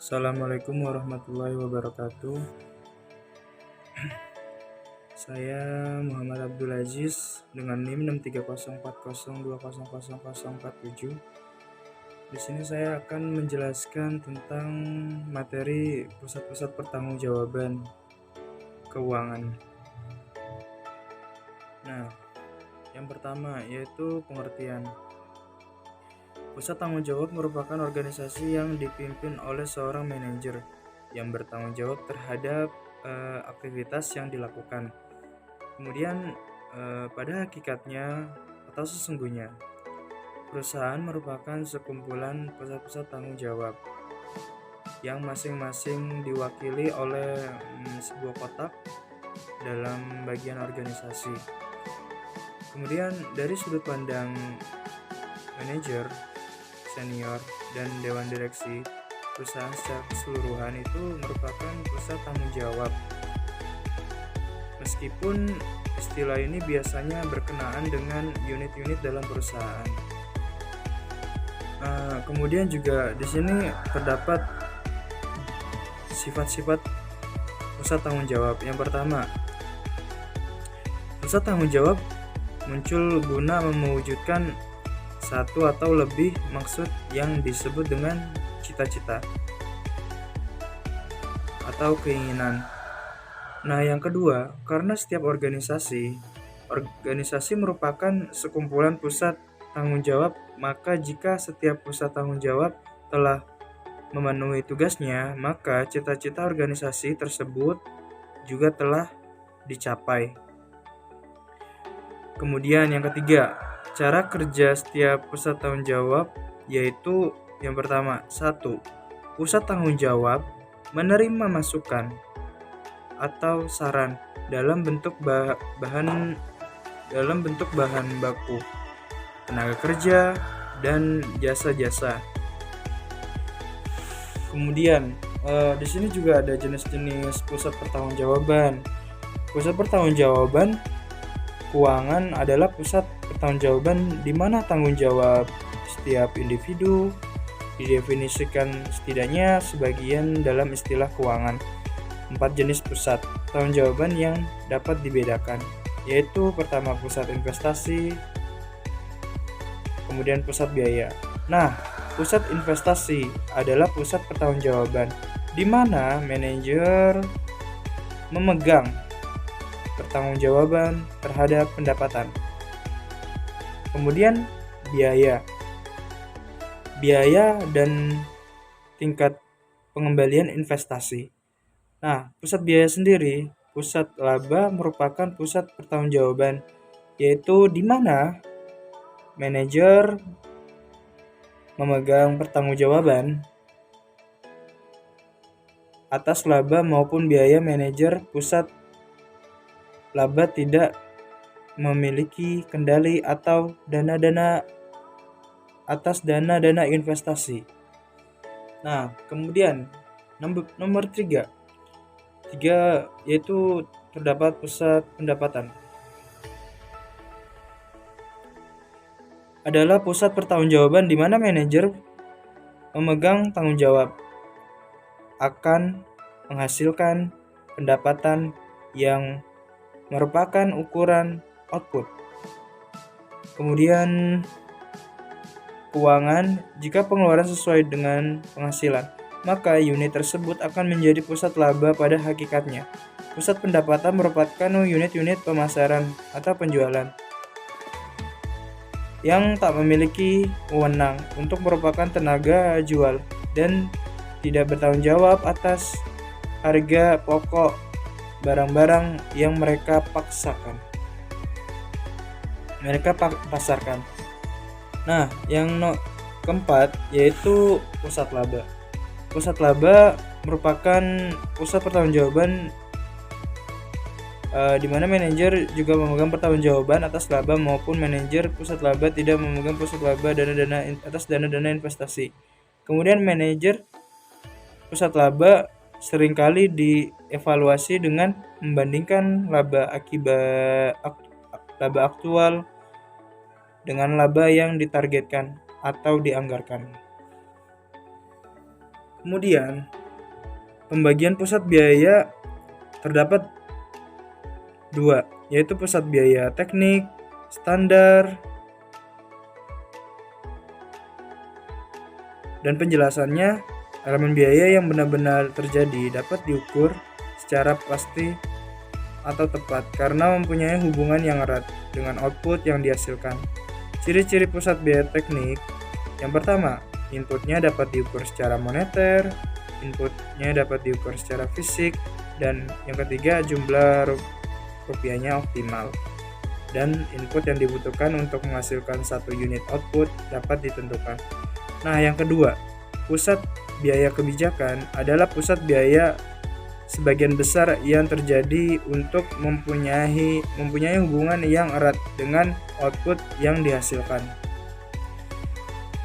Assalamualaikum warahmatullahi wabarakatuh. Saya Muhammad Abdul Aziz dengan NIM 63040200047. Di sini saya akan menjelaskan tentang materi pusat-pusat pertanggungjawaban keuangan. Nah, yang pertama yaitu pengertian. Pusat tanggung jawab merupakan organisasi yang dipimpin oleh seorang manajer yang bertanggung jawab terhadap aktivitas yang dilakukan. Kemudian pada hakikatnya atau sesungguhnya, perusahaan merupakan sekumpulan pusat-pusat tanggung jawab yang masing-masing diwakili oleh sebuah kotak dalam bagian organisasi. Kemudian dari sudut pandang manajer, senior, dan dewan direksi, perusahaan secara keseluruhan itu merupakan pusat tanggung jawab. Meskipun istilah ini biasanya berkenaan dengan unit-unit dalam perusahaan. Kemudian juga di sini terdapat sifat-sifat pusat tanggung jawab. Yang pertama, pusat tanggung jawab muncul guna mewujudkan satu atau lebih maksud yang disebut dengan cita-cita atau keinginan. Nah, yang kedua, karena setiap organisasi merupakan sekumpulan pusat tanggung jawab, maka jika setiap pusat tanggung jawab telah memenuhi tugasnya, maka cita-cita organisasi tersebut juga telah dicapai. Kemudian yang ketiga, cara kerja setiap pusat tanggung jawab yaitu yang pertama, 1. Pusat tanggung jawab menerima masukan atau saran dalam bentuk bahan baku, tenaga kerja, dan jasa-jasa. Kemudian di sini juga ada jenis-jenis pusat pertanggungjawaban. Pusat pertanggungjawaban keuangan adalah pusat pertanggungjawaban di mana tanggung jawab setiap individu didefinisikan setidaknya sebagian dalam istilah keuangan. 4 jenis pusat pertanggungjawaban yang dapat dibedakan, yaitu pertama pusat investasi, kemudian pusat biaya. Nah, pusat investasi adalah pusat pertanggungjawaban di mana manajer memegang pertanggungjawaban terhadap pendapatan. Kemudian biaya dan tingkat pengembalian investasi. Nah, pusat biaya sendiri, pusat laba merupakan pusat pertanggungjawaban, yaitu di mana manajer memegang pertanggungjawaban atas laba maupun biaya. Manajer pusat laba tidak memiliki kendali atau dana-dana investasi. Nah, kemudian nomor 3 yaitu terdapat pusat pendapatan. Adalah pusat pertanggungjawaban di mana manajer memegang tanggung jawab akan menghasilkan pendapatan yang merupakan ukuran output. Kemudian keuangan, jika pengeluaran sesuai dengan penghasilan, maka unit tersebut akan menjadi pusat laba pada hakikatnya. Pusat pendapatan merupakan unit-unit pemasaran atau penjualan yang tak memiliki wewenang untuk merupakan tenaga jual dan tidak bertanggung jawab atas harga pokok barang-barang yang mereka pasarkan. Nah, yang keempat yaitu pusat laba. Pusat laba merupakan pusat pertanggungjawaban di mana manajer juga memegang pertanggungjawaban atas laba maupun manajer pusat laba tidak memegang pusat laba atas dana-dana investasi. Kemudian manajer pusat laba seringkali dievaluasi dengan membandingkan laba aktual dengan laba yang ditargetkan atau dianggarkan. Kemudian, pembagian pusat biaya terdapat dua, yaitu pusat biaya teknik, standar, dan penjelasannya. Elemen biaya yang benar-benar terjadi dapat diukur secara pasti atau tepat karena mempunyai hubungan yang erat dengan output yang dihasilkan. Ciri-ciri pusat biaya teknik: yang pertama, inputnya dapat diukur secara moneter, inputnya dapat diukur secara fisik, dan yang ketiga, jumlah rupiahnya optimal. Dan input yang dibutuhkan untuk menghasilkan satu unit output dapat ditentukan. Nah, yang kedua, pusat biaya kebijakan adalah pusat biaya sebagian besar yang terjadi untuk mempunyai hubungan yang erat dengan output yang dihasilkan.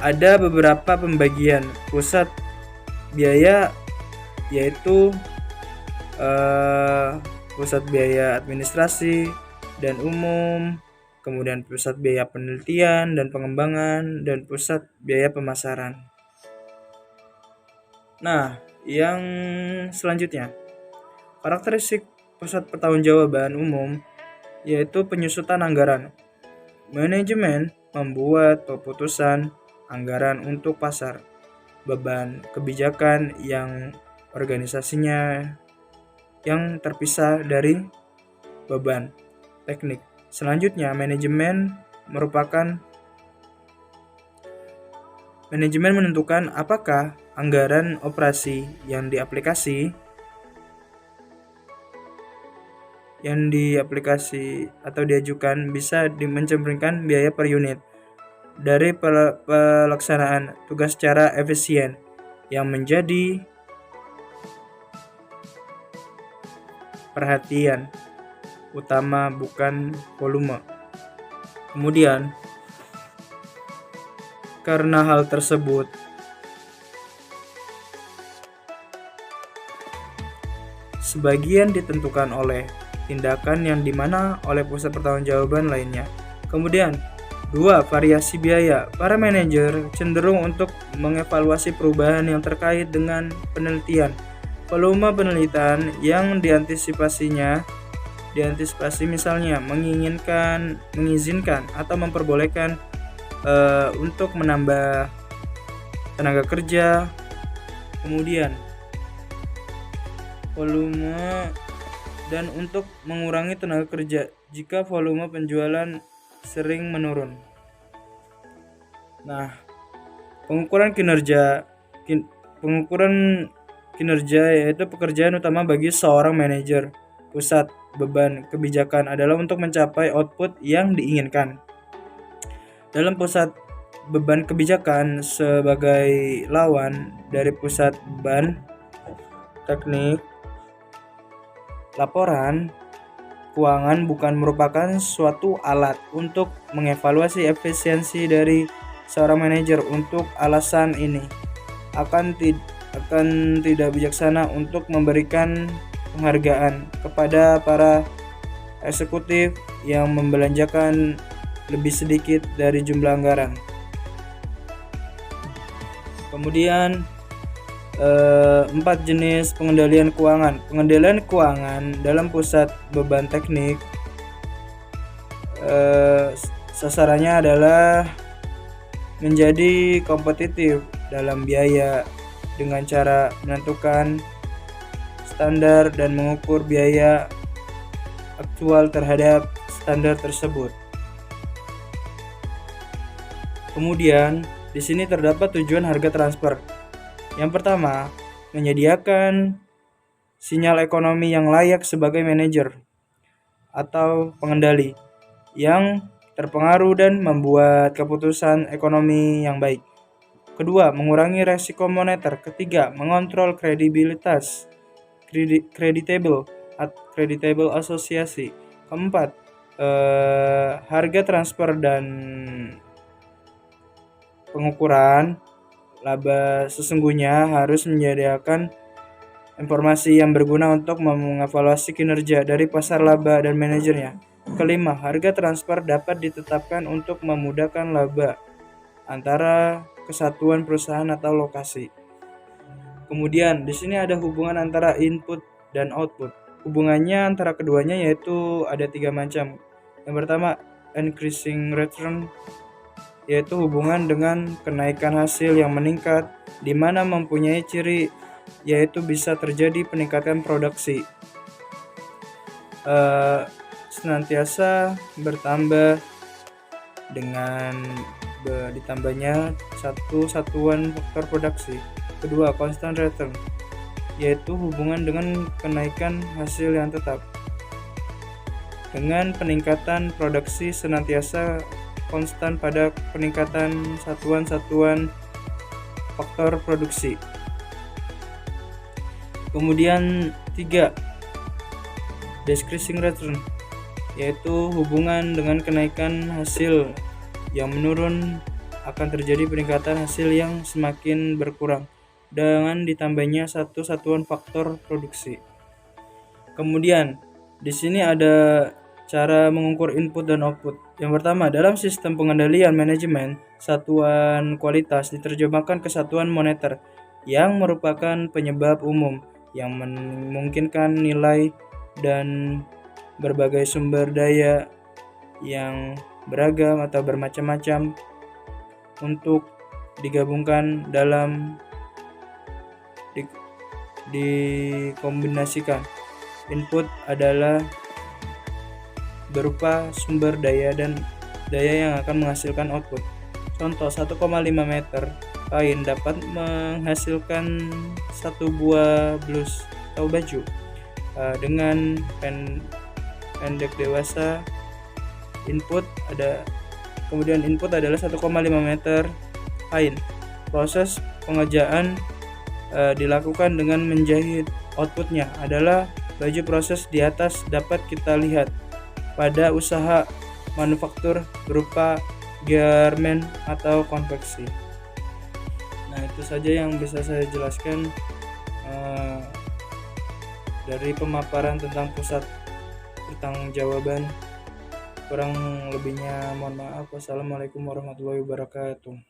Ada beberapa pembagian pusat biaya, yaitu pusat biaya administrasi dan umum, kemudian pusat biaya penelitian dan pengembangan, dan pusat biaya pemasaran. Nah, yang selanjutnya, karakteristik pusat pertanggungjawaban umum yaitu penyusutan anggaran. Manajemen membuat keputusan anggaran untuk pasar, beban kebijakan yang organisasinya yang terpisah dari beban teknik. Selanjutnya, manajemen menentukan apakah anggaran operasi yang diaplikasi atau diajukan bisa mencerminkan biaya per unit dari pelaksanaan tugas secara efisien, yang menjadi perhatian utama bukan volume. Kemudian, karena hal tersebut, sebagian ditentukan oleh tindakan yang dimana oleh pusat pertanggungjawaban lainnya. Kemudian, dua, variasi biaya. Para manajer cenderung untuk mengevaluasi perubahan yang terkait dengan penelitian. Volume penelitian yang diantisipasi misalnya mengizinkan atau memperbolehkan untuk menambah tenaga kerja. Kemudian, volume dan untuk mengurangi tenaga kerja jika volume penjualan sering menurun. Nah, pengukuran kinerja yaitu pekerjaan utama bagi seorang manajer. Pusat beban kebijakan adalah untuk mencapai output yang diinginkan. Dalam pusat beban kebijakan sebagai lawan dari pusat beban teknik, laporan keuangan bukan merupakan suatu alat untuk mengevaluasi efisiensi dari seorang manajer. Untuk alasan ini, akan tidak bijaksana untuk memberikan penghargaan kepada para eksekutif yang membelanjakan lebih sedikit dari jumlah anggaran. Kemudian 4 jenis pengendalian keuangan. Pengendalian keuangan dalam pusat beban teknik sasarannya adalah menjadi kompetitif dalam biaya dengan cara menentukan standar dan mengukur biaya aktual terhadap standar tersebut. Kemudian di sini terdapat tujuan harga transfer. Yang pertama, menyediakan sinyal ekonomi yang layak sebagai manajer atau pengendali yang terpengaruh dan membuat keputusan ekonomi yang baik. Kedua, mengurangi resiko moneter. Ketiga, mengontrol kredibilitas, kreditable asosiasi. Keempat, harga transfer dan pengukuran laba sesungguhnya harus menyediakan informasi yang berguna untuk mengevaluasi kinerja dari pasar laba dan manajernya. Kelima, harga transfer dapat ditetapkan untuk memudahkan laba antara kesatuan perusahaan atau lokasi. Kemudian di sini ada hubungan antara input dan output. Hubungannya antara keduanya yaitu ada 3 macam. Yang pertama, increasing return, yaitu hubungan dengan kenaikan hasil yang meningkat, di mana mempunyai ciri yaitu bisa terjadi peningkatan produksi senantiasa bertambah dengan ditambahnya satu satuan faktor produksi. Kedua, constant return, yaitu hubungan dengan kenaikan hasil yang tetap dengan peningkatan produksi senantiasa konstan pada peningkatan satuan-satuan faktor produksi. Kemudian 3, decreasing return, yaitu hubungan dengan kenaikan hasil yang menurun akan terjadi peningkatan hasil yang semakin berkurang dengan ditambahnya satu satuan faktor produksi. Kemudian di sini ada cara mengukur input dan output. Yang pertama, dalam sistem pengendalian manajemen, satuan kualitas diterjemahkan ke satuan moneter yang merupakan penyebab umum yang memungkinkan nilai dan berbagai sumber daya yang beragam atau bermacam-macam untuk digabungkan dalam dikombinasikan. Input adalah berupa sumber daya dan daya yang akan menghasilkan output. Contoh, 1,5 meter kain dapat menghasilkan satu buah blus atau baju dengan pendek dewasa. Kemudian input adalah 1,5 meter kain. Proses pengerjaan dilakukan dengan menjahit. Outputnya adalah baju. Proses di atas dapat kita lihat pada usaha manufaktur berupa garment atau konveksi. Nah, itu saja yang bisa saya jelaskan dari pemaparan tentang pusat pertanggungjawaban. Kurang lebihnya mohon maaf. Wassalamualaikum warahmatullahi wabarakatuh.